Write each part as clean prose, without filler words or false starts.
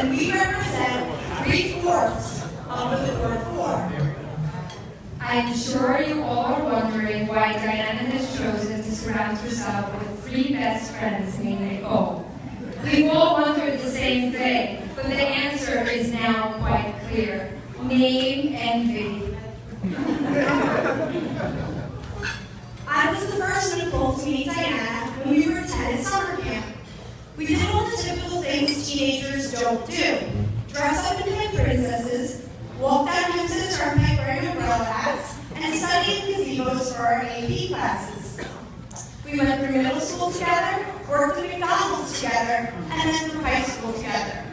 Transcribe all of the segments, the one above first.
and we represent 3/4 of the third floor. I'm sure you all are wondering why Diana has chosen to surround herself with 3 best friends named Nicole. We've all wondered the same thing, but the answer is now quite clear. Name envy. I was the first Nicole to meet Diana when we were attending summer camp. We did all the typical things teenagers don't do. Dress up in head princesses, walk down Hempstead Turnpike wearing umbrella hats, and study in gazebos for our AP classes. We went through middle school together, worked at McDonald's together, and then through high school together.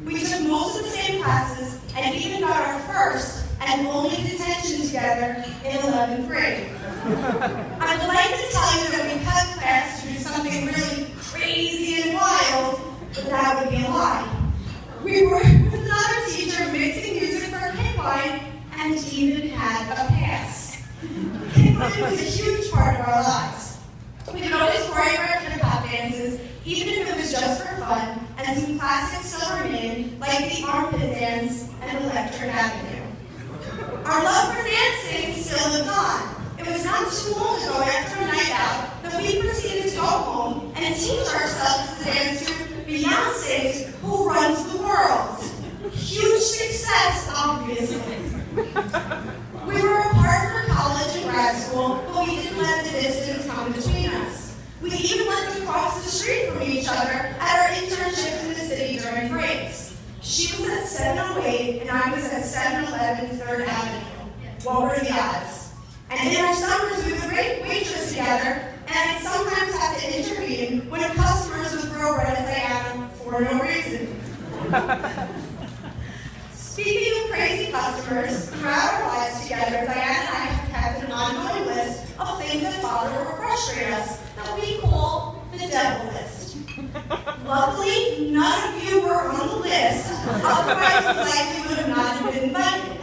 We took most of the same classes and even got our first and only detention together in 11th grade. I would like to tell you that we cut class to do something really crazy and wild, but that would be a lie. We were with another teacher mixing music for kickline and even had a pass. Kickline was a huge part of our lives. We could always choreograph hip-hop dances, even if it was just for fun, and some classics still remain, like the armpit dance and Electric Avenue. Our love for dancing still lives on. It was not too long ago after a night out that we proceeded to go home and teach ourselves to dance to Beyonce's Who Runs the World. Huge success, obviously. We were apart for college and grad school, but we didn't let the distance come between us. We even lived across the street from each other at our internships in the city during breaks. She was at 708 and I was at 711 3rd Avenue. What were the odds? And in our summers, we would waitress together, and I'd sometimes have to intervene when customers would throw bread at Diana for no reason. Speaking of crazy customers, throughout our lives together, Diana and I have kept an ongoing list of things that bother or frustrate us that we call the devil list. Luckily, none of you were on the list, otherwise we likely would have not been invited.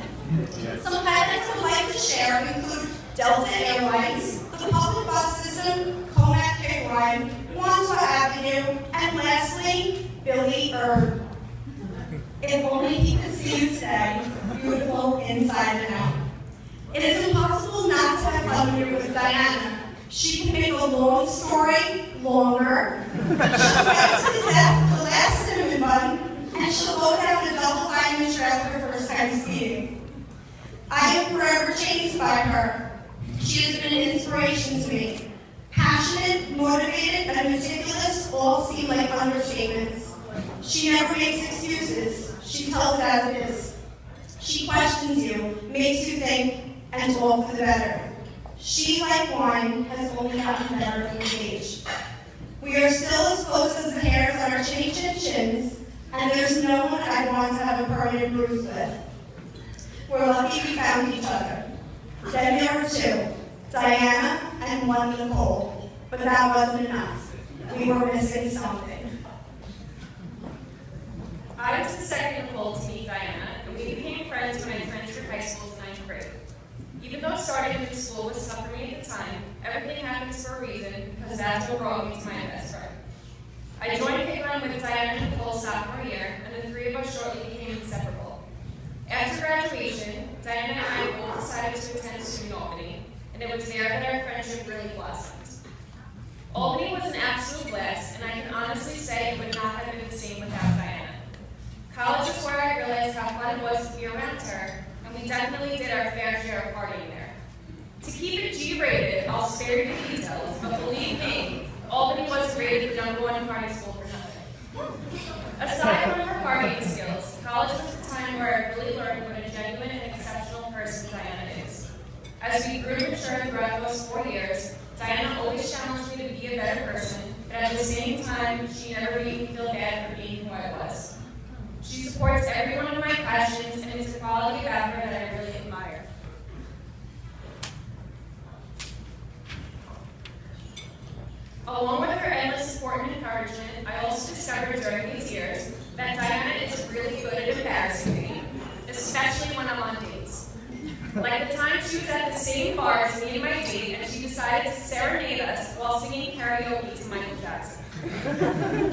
Some highlights I would like to share include Delta Airlines, the public bus system, Comac Kick Line, Wandsworth Avenue, and lastly, Billy Erb. If only he could see you today, beautiful inside and out. It is impossible not to have fun here with Diana. She can make a long story longer. She'll fight to the death the last cinnamon bun, and she'll go down a double diamond trail her first time skiing. I am forever changed by her. She has been an inspiration to me. Passionate, motivated, and meticulous all seem like understatements. She never makes excuses. She tells it as it is. She questions you, makes you think, and all for the better. She, like wine, has only gotten better with age. We are still as close as the hairs on our chinny chin chins, and there's no one I'd want to have a permanent bruise with. We're lucky we found each other. Then there were 2, Diana and 1 Nicole, but that wasn't enough. We were missing something. I was the second Nicole to meet Diana, and we became friends when I transferred high school to 9th grade. Even though starting a new school was tough for me at the time, everything happens for a reason, because that's what brought me to my best friend. I joined Kickline with Diana and Nicole sophomore year, and the 3 of us shortly became inseparable. After graduation, Diana and I both decided to attend SUNY Albany, and it was there that our friendship really blossomed. Albany was an absolute blast, and I can honestly say it would not have been the same without Diana. College is where I realized how fun it was to be around her, and we definitely did our fair share of partying there. To keep it G-rated, I'll spare you the details, but believe me, Albany wasn't rated the #1 party school for nothing. Aside from her partying skills, college was the time where I really learned what a genuine and exceptional person Diana is. As we grew and matured throughout those 4 years, Diana always challenged me to be a better person, but at the same time, she never made me feel bad for being who I was. She supports every one of my passions, and it's a quality about her that I really admire. Along with her endless support and encouragement, I also discovered during these years that Diana is really good at embarrassing me, especially when I'm on dates. Like the time she was at the same bar as me and my date, and she decided to serenade us while singing karaoke to Michael Jackson.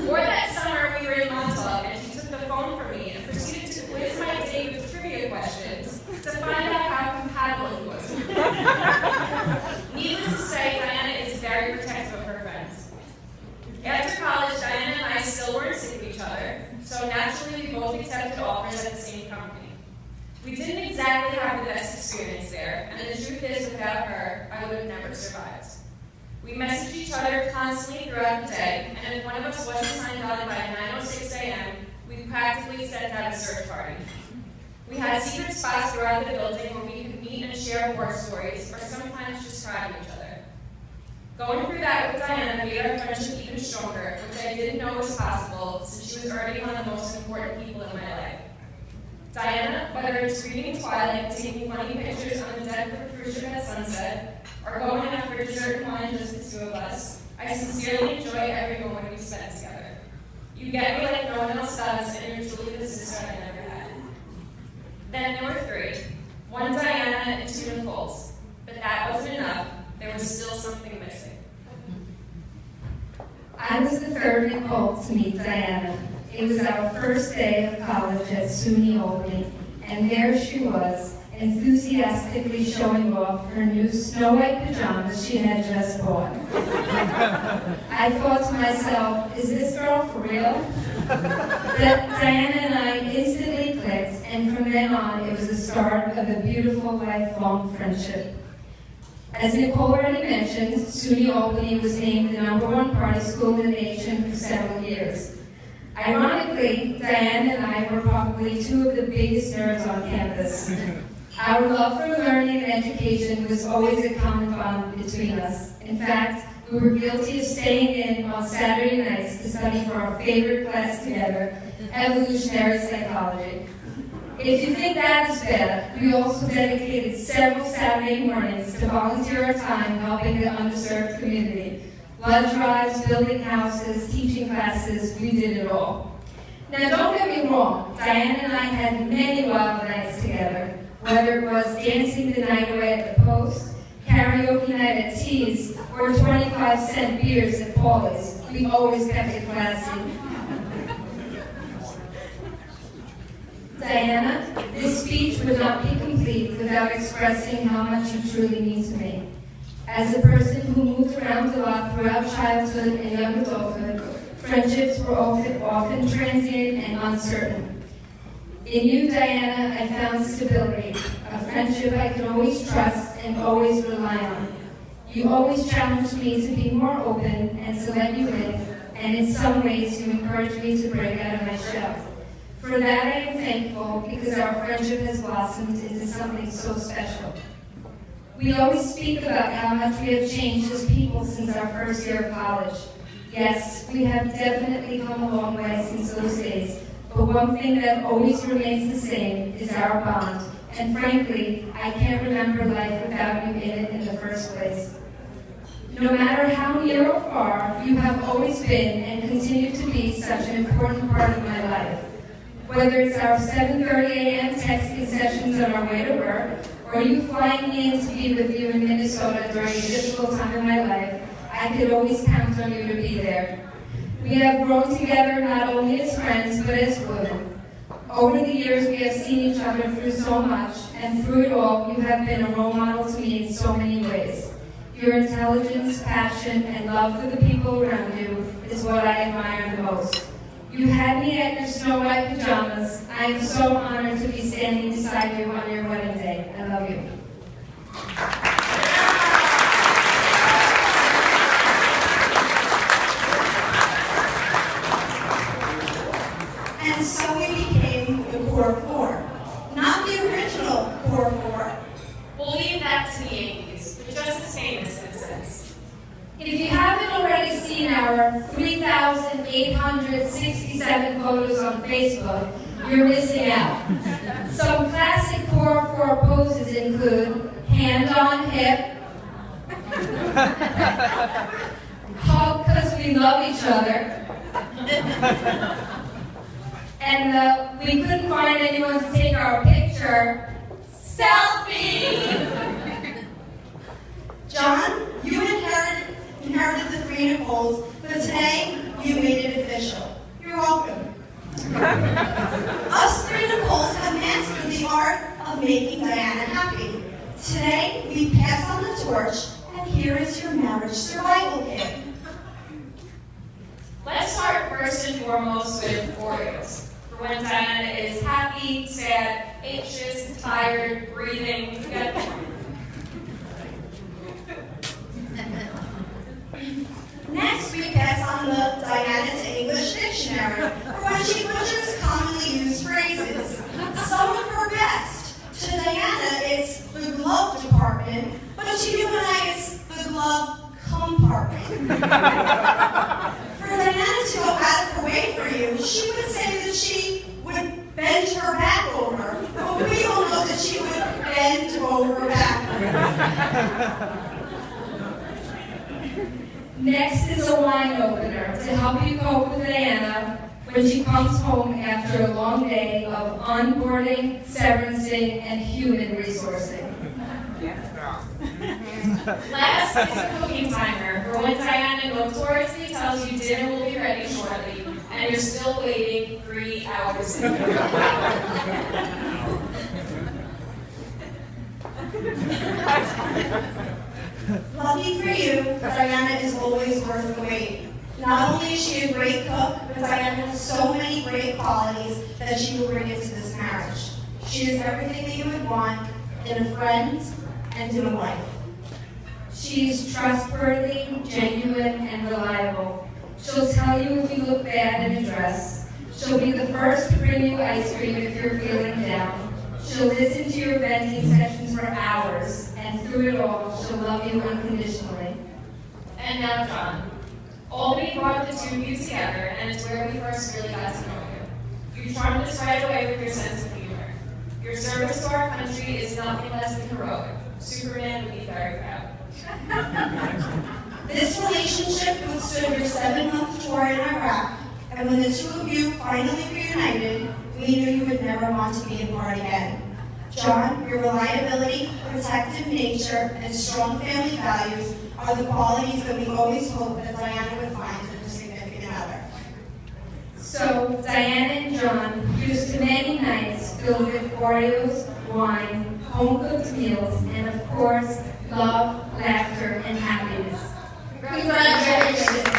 Or that summer we were in Montauk, and she took the phone from me very protective of her friends. After college, Diana and I still weren't sick of each other, so naturally we both accepted offers at the same company. We didn't exactly have the best experience there, and the truth is, without her, I would have never survived. We messaged each other constantly throughout the day, and if one of us wasn't signed on by 9:06 a.m., we practically sent out a search party. We had secret spots throughout the building where we could meet and share war stories, or sometimes just cry to each other. Going through that with Diana made our friendship even stronger, which I didn't know was possible since she was already one of the most important people in my life. Diana, whether it's reading Twilight, taking funny pictures on the deck of a cruise ship at sunset, or going out for dessert and wine just the two of us, I sincerely enjoy every moment we spend together. You get me like no one else does, and you're truly the sister I never had. Then there were three. One Diana and two Nicoles. But that wasn't enough. There was still something missing. I was the third Nicole to meet Diana. It was our first day of college at SUNY Albany, and there she was, enthusiastically showing off her new snow white pajamas she had just bought. I thought to myself, is this girl for real? Diana and I instantly clicked, and from then on, it was the start of a beautiful, lifelong friendship. As Nicole already mentioned, SUNY Albany was named the #1 party school in the nation for several years. Ironically, Diana and I were probably two of the biggest nerds on campus. Our love for learning and education was always a common bond between us. In fact, we were guilty of staying in on Saturday nights to study for our favorite class together, evolutionary psychology. If you think that is bad, we also dedicated several Saturday mornings to volunteer our time helping the underserved community. Blood drives, building houses, teaching classes, we did it all. Now don't get me wrong, Diana and I had many wild nights together, whether it was dancing the night away at the Post, karaoke night at T's, or 25-cent beers at Paulie's. We always kept it classy. Diana, this speech would not be complete without expressing how much you truly mean to me. As a person who moved around a lot throughout childhood and young adulthood, friendships were often transient and uncertain. In you, Diana, I found stability, a friendship I could always trust and always rely on. You always challenged me to be more open and to let you in, and in some ways you encouraged me to break out of my shell. For that I am thankful, because our friendship has blossomed into something so special. We always speak about how much we have changed as people since our first year of college. Yes, we have definitely come a long way since those days, but one thing that always remains the same is our bond, and frankly, I can't remember life without you in it in the first place. No matter how near or far, you have always been and continue to be such an important part of my life. Whether it's our 7:30 a.m. texting sessions on our way to work, or you flying me in to be with you in Minnesota during a difficult time in my life, I could always count on you to be there. We have grown together not only as friends, but as women. Over the years, we have seen each other through so much, and through it all, you have been a role model to me in so many ways. Your intelligence, passion, and love for the people around you is what I admire the most. You had me at your snow white pajamas. I am so honored to be standing beside you on your wedding day. I love you. And so we became the Core Four. Not the original Core Four. We'll leave that to the Yankees, but just as famous in a sense. If you haven't already seen our 3,867 photos on Facebook, you're missing out. Some classic Core Four poses include hand on hip, hug because we love each other, and we couldn't find anyone to take our picture. Selfie! John, you inherited the three Nicoles, but today you made it official. You're welcome. Us three Nicoles have mastered the art of making Diana happy. Today, we pass on the torch, and here is your marriage survival little kid. Let's start first and foremost with Oreos. For when Diana is happy, sad, anxious, tired, breathing. Next, we pass on the Diana to English dictionary for when she butchers commonly used phrases. Some of her best. To Diana, it's the glove department, but to you and I, it's the glove compartment. For Diana to go out of her way for you, she would say that she would bend her back over, but we all know that she would bend over backwards. Next is a wine opener to help you cope with Diana when she comes home after a long day of onboarding, severancing, and human resourcing. Last is the cooking timer, for when Diana notoriously tells you dinner will be ready shortly, and you're still waiting 3 hours later. Lucky for you, Diana is always worth the wait. Not only is she a great cook, but Diana has so many great qualities that she will bring into this marriage. She is everything that you would want in a friend and in a wife. She is trustworthy, genuine, and reliable. She'll tell you if you look bad in a dress. She'll be the first to bring you ice cream if you're feeling down. She'll listen to your venting sessions for hours, and through it all, she'll love you unconditionally. And now John. Albany brought the two of you together, and it's where we first really got to know you. You charmed us right away with your sense of humor. Your service to our country is nothing less than heroic. Superman would be very proud. This relationship withstood your 7-month tour in Iraq, and when the two of you finally reunited, we knew you would never want to be apart again. John, your reliability, protective nature, and strong family values are the qualities that we always hoped that Diana would find in a significant other. So, Diana and John, here's to many nights filled with Oreos, wine, home-cooked meals, and of course, love, laughter, and happiness. Congratulations.